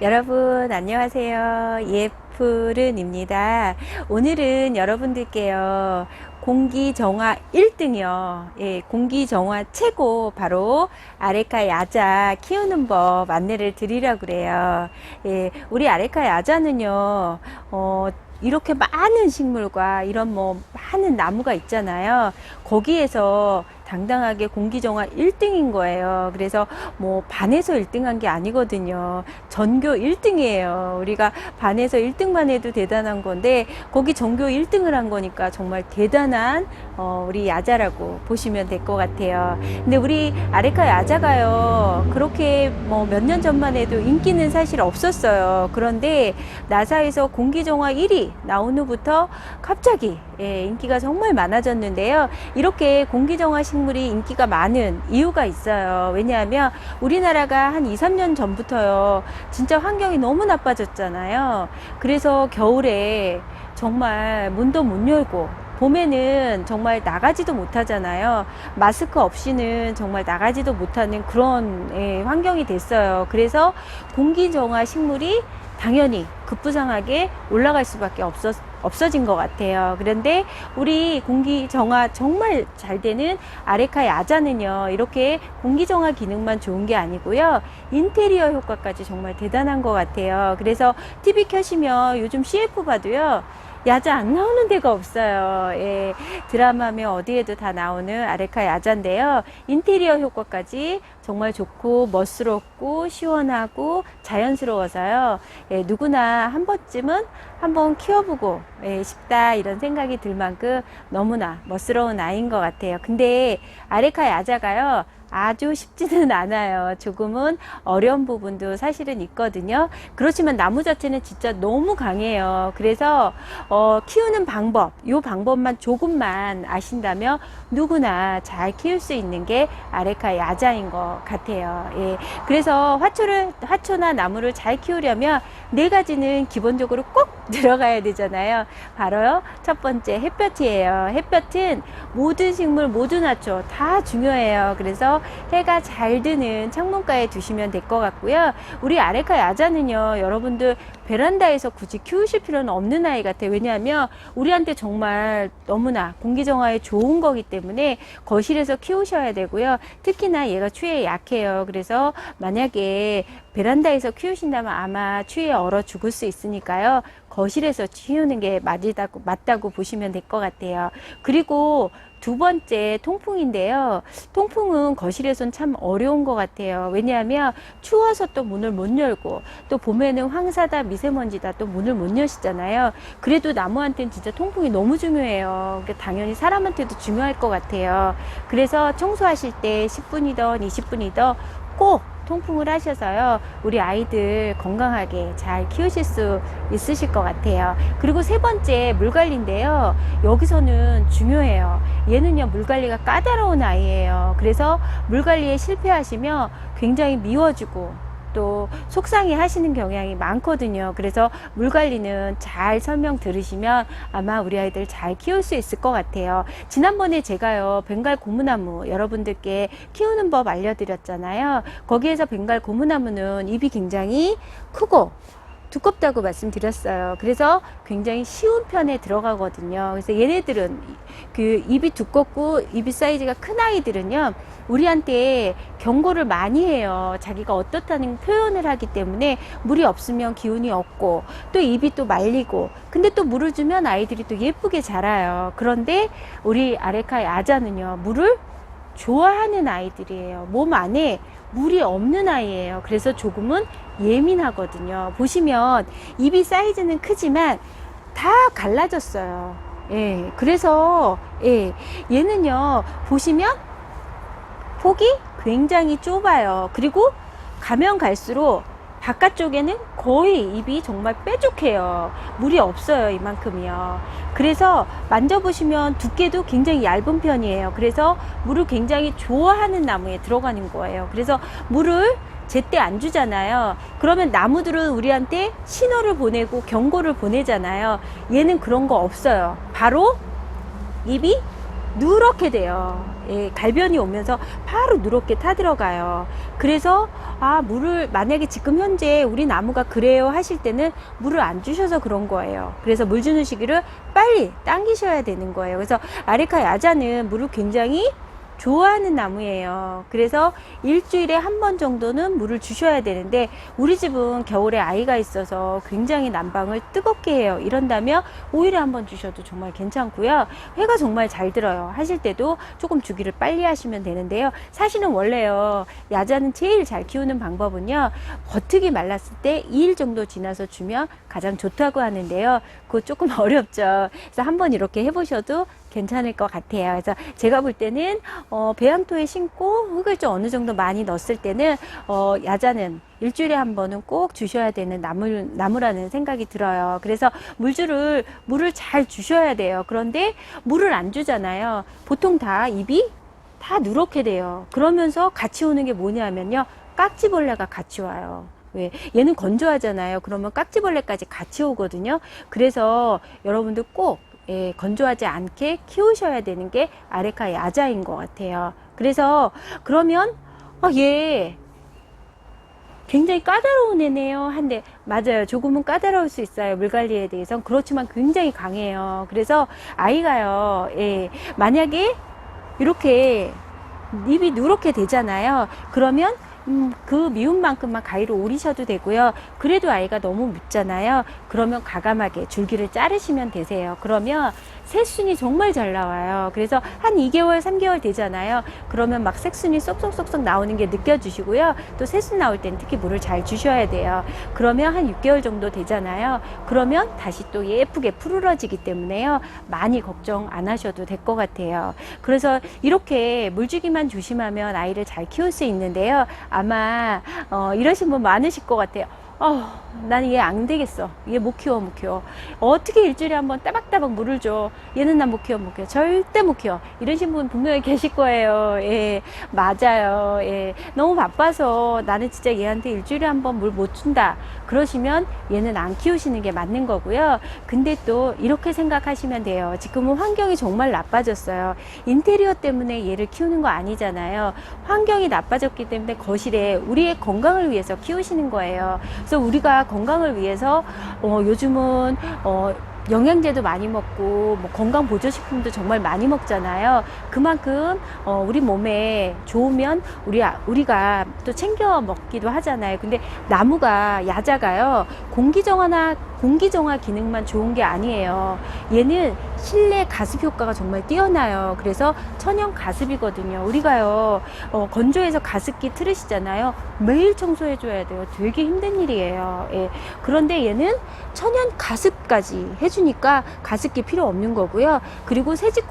여러분 안녕하세요. 예쁘른입니다. 오늘은 여러분들께요 공기정화 1등이요. 예, 공기정화 최고 바로 아레카 야자 키우는 법 안내를 드리려고 그래요. 예, 우리 아레카 야자는요 이렇게 많은 식물과 이런 많은 나무가 있잖아요. 거기에서 당당하게 공기정화 1등인 거예요. 그래서 반에서 1등한 게 아니거든요. 전교 1등이에요. 우리가 반에서 1등만 해도 대단한 건데 거기 전교 1등을 한 거니까 정말 대단한 우리 야자라고 보시면 될 것 같아요. 근데 우리 아레카 야자가요 그렇게 몇 년 전만 해도 인기는 사실 없었어요. 그런데 나사에서 공기정화 1위 나온 후부터 갑자기 인기가 정말 많아졌는데요. 이렇게 공기정화 식물이 인기가 많은 이유가 있어요. 왜냐하면 우리나라가 한 2, 3년 전부터요 진짜 환경이 너무 나빠졌잖아요. 그래서 겨울에 정말 문도 못 열고 봄에는 정말 나가지도 못하잖아요. 마스크 없이는 정말 나가지도 못하는 그런 환경이 됐어요. 그래서 공기정화 식물이 당연히 급부상하게 올라갈 수밖에 없어진 것 같아요. 그런데 우리 공기정화 정말 잘 되는 아레카 야자는요 이렇게 공기정화 기능만 좋은 게 아니고요 인테리어 효과까지 정말 대단한 것 같아요. 그래서 TV 켜시면 요즘 CF 봐도요 야자 안 나오는 데가 없어요. 예, 드라마면 어디에도 다 나오는 아레카 야자인데요. 인테리어 효과까지 정말 좋고 멋스럽고 시원하고 자연스러워서요. 예, 누구나 한 번쯤은 한번 키워보고 싶다 이런 생각이 들 만큼 너무나 멋스러운 아이인 것 같아요. 근데 아레카 야자가요. 아주 쉽지는 않아요. 조금은 어려운 부분도 사실은 있거든요. 그렇지만 나무 자체는 진짜 너무 강해요. 그래서 키우는 방법, 이 방법만 조금만 아신다면 누구나 잘 키울 수 있는 게 아레카 야자인 것 같아요. 예. 그래서 화초나 나무를 잘 키우려면 네 가지는 기본적으로 꼭 들어가야 되잖아요. 바로 첫 번째 햇볕이에요. 햇볕은 모든 식물, 모든 화초 다 중요해요. 그래서 해가 잘 드는 창문가에 두시면 될 것 같고요. 우리 아레카 야자는요 여러분들 베란다에서 굳이 키우실 필요는 없는 아이 같아요. 왜냐하면 우리한테 정말 너무나 공기정화에 좋은 거기 때문에 거실에서 키우셔야 되고요. 특히나 얘가 추위에 약해요. 그래서 만약에 베란다에서 키우신다면 아마 추위에 얼어 죽을 수 있으니까요. 거실에서 키우는 게 맞다고 보시면 될 것 같아요. 그리고 두 번째 통풍인데요. 통풍은 거실에선 참 어려운 것 같아요. 왜냐하면 추워서 또 문을 못 열고 또 봄에는 황사다 미세먼지다 또 문을 못 여시잖아요. 그래도 나무한테는 진짜 통풍이 너무 중요해요. 그러니까 당연히 사람한테도 중요할 것 같아요. 그래서 청소하실 때 10분이든 20분이든 꼭 통풍을 하셔서요 우리 아이들 건강하게 잘 키우실 수 있으실 것 같아요. 그리고 세 번째 물관리인데요. 여기서는 중요해요. 얘는요 물관리가 까다로운 아이예요. 그래서 물관리에 실패하시면 굉장히 미워지고 또 속상해 하시는 경향이 많거든요. 그래서 물관리는 잘 설명 들으시면 아마 우리 아이들 잘 키울 수 있을 것 같아요. 지난번에 제가요 벵갈 고무나무 여러분들께 키우는 법 알려드렸잖아요. 거기에서 벵갈 고무나무는 잎이 굉장히 크고 두껍다고 말씀드렸어요. 그래서 굉장히 쉬운 편에 들어가거든요. 그래서 얘네들은 그 잎이 두껍고 잎이 사이즈가 큰 아이들은요 우리한테 경고를 많이 해요. 자기가 어떻다는 표현을 하기 때문에 물이 없으면 기운이 없고 또 잎이 또 말리고 근데 또 물을 주면 아이들이 또 예쁘게 자라요. 그런데 우리 아레카 야자는요 물을 좋아하는 아이들이에요. 몸 안에 물이 없는 아이예요. 그래서 조금은 예민하거든요. 보시면 잎이 사이즈는 크지만 다 갈라졌어요. 예, 그래서 얘는요 보시면 폭이 굉장히 좁아요. 그리고 가면 갈수록 바깥쪽에는 거의 잎이 정말 뾰족해요. 물이 없어요. 이만큼이요. 그래서 만져보시면 두께도 굉장히 얇은 편이에요. 그래서 물을 굉장히 좋아하는 나무에 들어가는 거예요. 그래서 물을 제때 안 주잖아요. 그러면 나무들은 우리한테 신호를 보내고 경고를 보내잖아요. 얘는 그런 거 없어요. 바로 잎이 누렇게 돼요. 예, 갈변이 오면서 바로 누렇게 타들어가요. 그래서 물을 만약에 지금 현재 우리 나무가 그래요 하실 때는 물을 안 주셔서 그런 거예요. 그래서 물 주는 시기를 빨리 당기셔야 되는 거예요. 그래서 아레카 야자는 물을 굉장히 좋아하는 나무예요. 그래서 일주일에 한 번 정도는 물을 주셔야 되는데 우리 집은 겨울에 아이가 있어서 굉장히 난방을 뜨겁게 해요. 이런다면 5일에 한 번 주셔도 정말 괜찮고요. 해가 정말 잘 들어요. 하실 때도 조금 주기를 빨리 하시면 되는데요. 사실은 원래요, 야자는 제일 잘 키우는 방법은요, 겉흙이 말랐을 때 2일 정도 지나서 주면 가장 좋다고 하는데요. 그거 조금 어렵죠. 그래서 한번 이렇게 해보셔도 괜찮을 것 같아요. 그래서 제가 볼 때는 배양토에 심고 흙을 좀 어느 정도 많이 넣었을 때는 야자는 일주일에 한 번은 꼭 주셔야 되는 나무라는 생각이 들어요. 그래서 물을 잘 주셔야 돼요. 그런데 물을 안 주잖아요. 보통 다 잎이 다 누렇게 돼요. 그러면서 같이 오는 게 뭐냐면요, 깍지벌레가 같이 와요. 왜? 얘는 건조하잖아요. 그러면 깍지벌레까지 같이 오거든요. 그래서 여러분들 꼭 건조하지 않게 키우셔야 되는 게 아레카 야자인 것 같아요. 그래서 그러면 얘 굉장히 까다로운 애네요 한데, 맞아요. 조금은 까다로울 수 있어요. 물 관리에 대해서. 그렇지만 굉장히 강해요. 그래서 아이가요, 만약에 이렇게 잎이 누렇게 되잖아요. 그러면 그 미움만큼만 가위로 오리셔도 되고요. 그래도 아이가 너무 묻잖아요. 그러면 과감하게 줄기를 자르시면 되세요. 그러면 새순이 정말 잘 나와요. 그래서 한 2개월, 3개월 되잖아요. 그러면 막 색순이 쏙쏙쏙쏙 나오는 게 느껴지시고요. 또 새순 나올 땐 특히 물을 잘 주셔야 돼요. 그러면 한 6개월 정도 되잖아요. 그러면 다시 또 예쁘게 푸르러지기 때문에요, 많이 걱정 안 하셔도 될 것 같아요. 그래서 이렇게 물주기만 조심하면 아이를 잘 키울 수 있는데요. 아마 이러신 분 많으실 것 같아요. 나는 얘 안 되겠어. 얘 못 키워. 어떻게 일주일에 한번 따박따박 물을 줘. 얘는 난 못 키워. 절대 못 키워. 이러신 분 분명히 계실 거예요. 예, 맞아요. 예, 너무 바빠서 나는 진짜 얘한테 일주일에 한번 물 못 준다. 그러시면 얘는 안 키우시는 게 맞는 거고요. 근데 또 이렇게 생각하시면 돼요. 지금은 환경이 정말 나빠졌어요. 인테리어 때문에 얘를 키우는 거 아니잖아요. 환경이 나빠졌기 때문에 거실에 우리의 건강을 위해서 키우시는 거예요. 그래서 우리가 건강을 위해서 요즘은 영양제도 많이 먹고 뭐 건강 보조식품도 정말 많이 먹잖아요. 그만큼 우리 몸에 좋으면 우리가 또 챙겨 먹기도 하잖아요. 근데 나무가, 야자가요, 공기정화 기능만 좋은 게 아니에요. 얘는 실내 가습 효과가 정말 뛰어나요. 그래서 천연 가습이거든요. 우리가요, 건조해서 가습기 틀으시잖아요. 매일 청소해 줘야 돼요. 되게 힘든 일이에요. 예. 그런데 얘는 천연 가습까지 해주니까 가습기 필요 없는 거고요. 그리고 새집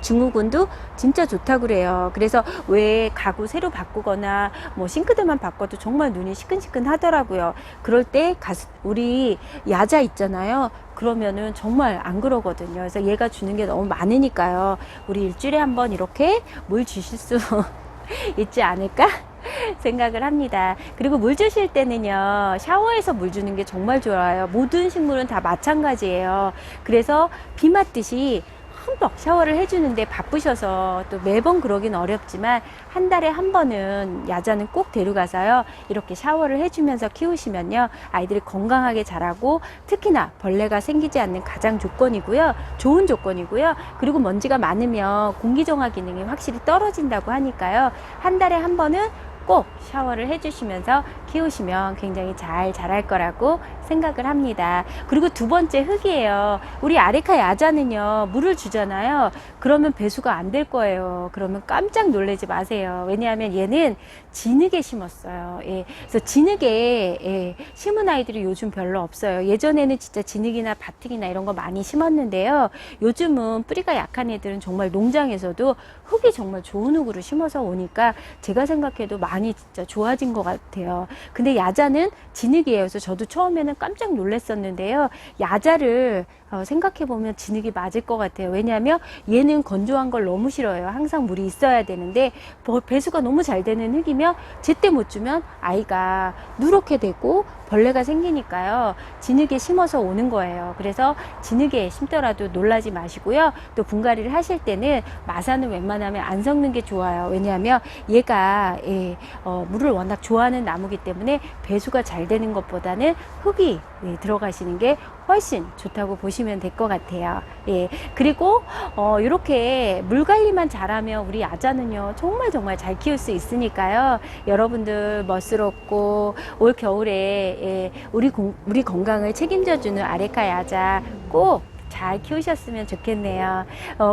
증후군도 진짜 좋다고 그래요. 그래서 왜 가구 새로 바꾸거나 뭐 싱크대만 바꿔도 정말 눈이 시큰시큰 하더라고요. 그럴 때 우리 야자 있잖아요. 그러면은 정말 안 그러거든요. 그래서 얘가 주는 게 너무 많으니까요. 우리 일주일에 한번 이렇게 물 주실 수 있지 않을까 생각을 합니다. 그리고 물 주실 때는요, 샤워해서 물 주는 게 정말 좋아요. 모든 식물은 다 마찬가지예요. 그래서 비 맞듯이 흠뻑 샤워를 해주는데 바쁘셔서 또 매번 그러긴 어렵지만 한 달에 한 번은 야자는 꼭 데려가서요, 이렇게 샤워를 해주면서 키우시면요, 아이들이 건강하게 자라고 특히나 벌레가 생기지 않는 가장 좋은 조건이고요. 그리고 먼지가 많으면 공기정화 기능이 확실히 떨어진다고 하니까요, 한 달에 한 번은 꼭 샤워를 해주시면서 키우시면 굉장히 잘 자랄 거라고 생각을 합니다. 그리고 두 번째, 흙이에요. 우리 아레카 야자는요, 물을 주잖아요. 그러면 배수가 안 될 거예요. 그러면 깜짝 놀라지 마세요. 왜냐하면 얘는 진흙에 심었어요. 예. 그래서 진흙에 심은 아이들이 요즘 별로 없어요. 예전에는 진짜 진흙이나 바특이나 이런 거 많이 심었는데요. 요즘은 뿌리가 약한 애들은 정말 농장에서도 흙이 정말 좋은 흙으로 심어서 오니까 제가 생각해도 많이 진짜 좋아진 것 같아요. 근데 야자는 진흙이에요. 그래서 저도 처음에는 깜짝 놀랐었는데요. 야자를 생각해보면 진흙이 맞을 것 같아요. 왜냐하면 얘는 건조한 걸 너무 싫어해요. 항상 물이 있어야 되는데 배수가 너무 잘 되는 흙이면 제때 못 주면 아이가 누렇게 되고 벌레가 생기니까요. 진흙에 심어서 오는 거예요. 그래서 진흙에 심더라도 놀라지 마시고요. 또 분갈이를 하실 때는 마사는 웬만하면 안 섞는 게 좋아요. 왜냐하면 얘가 물을 워낙 좋아하는 나무기 때문에 배수가 잘 되는 것보다는 흙이 들어가시는 게 훨씬 좋다고 보시면 될 것 같아요. 예. 그리고 이렇게 물 관리만 잘하면 우리 야자는요 정말 잘 키울 수 있으니까요. 여러분들 멋스럽고 올 겨울에 우리 건강을 책임져주는 아레카 야자 꼭 잘 키우셨으면 좋겠네요.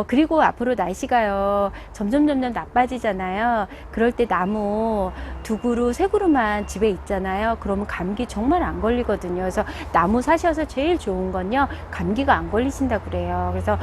그리고 앞으로 날씨가요 점점 나빠지잖아요. 그럴 때 나무 2그루 3그루만 집에 있잖아요. 그러면 감기 정말 안 걸리거든요. 그래서 나무 사셔서 제일 좋은 건요 감기가 안 걸리신다 그래요. 그래서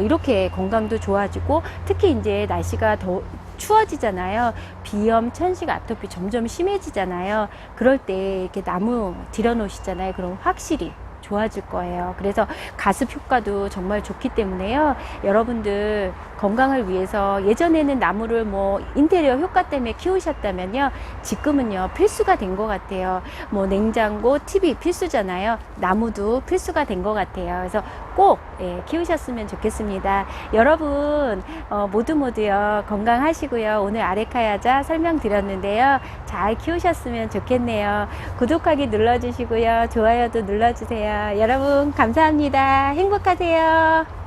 이렇게 건강도 좋아지고 특히 이제 날씨가 더 추워지잖아요. 비염, 천식, 아토피 점점 심해지잖아요. 그럴 때 이렇게 나무 들여 놓으시잖아요. 그럼 확실히 좋아질 거예요. 그래서 가습 효과도 정말 좋기 때문에요. 여러분들 건강을 위해서 예전에는 나무를 뭐 인테리어 효과 때문에 키우셨다면요. 지금은요 필수가 된 것 같아요. 뭐 냉장고, TV 필수잖아요. 나무도 필수가 된 것 같아요. 그래서 꼭 키우셨으면 좋겠습니다. 여러분 모두요 건강하시고요. 오늘 아레카 야자 설명드렸는데요. 잘 키우셨으면 좋겠네요. 구독하기 눌러주시고요. 좋아요도 눌러주세요. 여러분 감사합니다. 행복하세요.